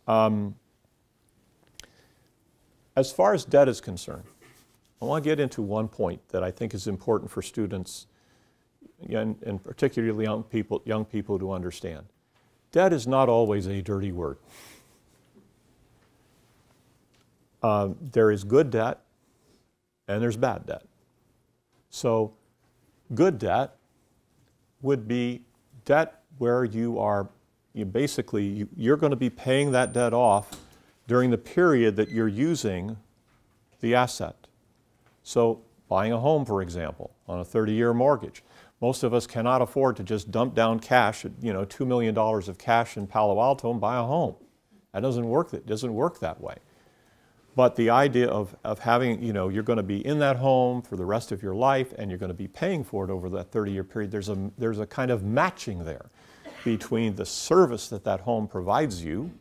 As far as debt is concerned, I want to get into one point that I think is important for students, and particularly young people to understand. Debt is not always a dirty word. There is good debt and there's bad debt. So good debt would be debt where you're going to be paying that debt off during the period that you're using the asset. So buying a home, for example, on a 30-year mortgage. Most of us cannot afford to just dump down cash, $2 million of cash in Palo Alto and buy a home. That doesn't work. It doesn't work that way. But the idea of having, you're going to be in that home for the rest of your life and you're going to be paying for it over that 30-year period, there's a kind of matching there between the service that home provides you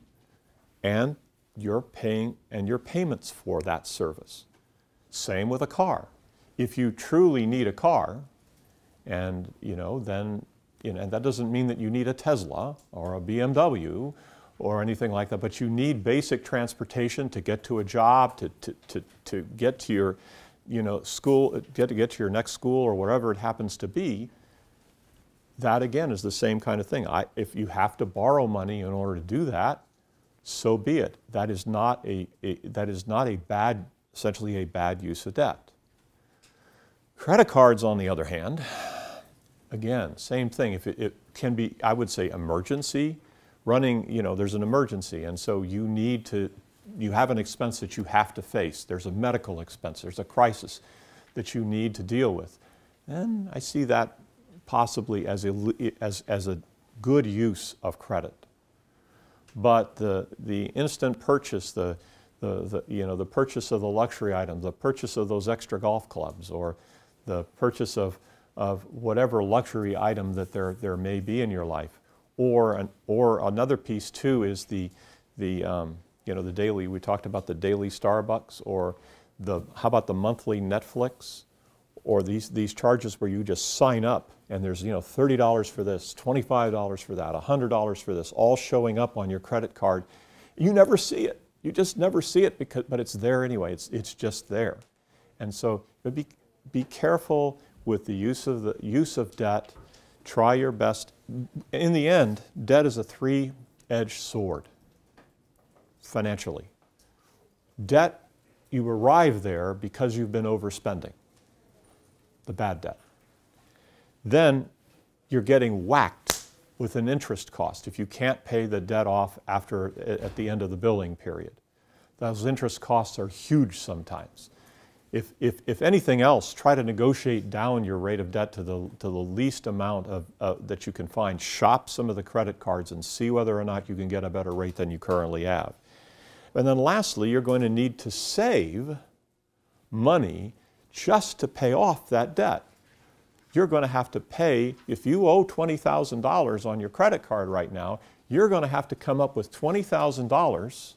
and your payments for that service. Same with a car. If you truly need a car, and then and that doesn't mean that you need a Tesla or a BMW or anything like that, but you need basic transportation to get to a job, to get to your school, get to your next school or wherever it happens to be. That again is the same kind of thing. If you have to borrow money in order to do that, so be it. That is not essentially a bad use of debt. Credit cards, on the other hand, again, same thing. If it can be, I would say, emergency running. There's an emergency, and so you have an expense that you have to face. There's a medical expense. There's a crisis that you need to deal with, and I see that possibly as a good use of credit. But the instant purchase, the purchase of the luxury items, the purchase of those extra golf clubs, or the purchase of whatever luxury item that there may be in your life, or another piece too is the daily. We talked about the daily Starbucks, or how about the monthly Netflix, or these charges where you just sign up and there's $30 for this, $25 for that, $100 for this, all showing up on your credit card. You never see it. You just never see it but it's there anyway. It's just there, and so be careful with the use of debt. Try your best. In the end, debt is a three-edged sword financially. Debt, you arrive there because you've been overspending, the bad debt. Then you're getting whacked with an interest cost if you can't pay the debt off at the end of the billing period. Those interest costs are huge sometimes. If anything else, try to negotiate down your rate of debt to the least amount that you can find. Shop some of the credit cards and see whether or not you can get a better rate than you currently have. And then lastly, you're going to need to save money just to pay off that debt. You're going to have to pay, if you owe $20,000 on your credit card right now, you're going to have to come up with $20,000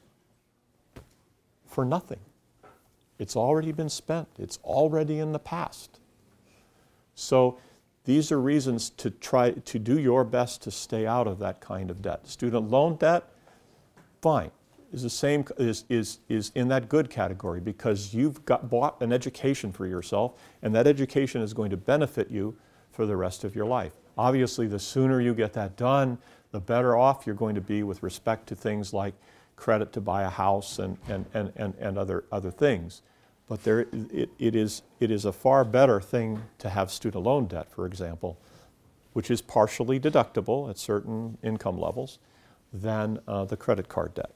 for nothing. It's already been spent. It's already in the past. So these are reasons to try to do your best to stay out of that kind of debt. Student loan debt, fine, is the same, is in that good category because you've bought an education for yourself, and that education is going to benefit you for the rest of your life. Obviously, the sooner you get that done, the better off you're going to be with respect to things like credit to buy a house and other things. But it is a far better thing to have student loan debt, for example, which is partially deductible at certain income levels, than the credit card debt.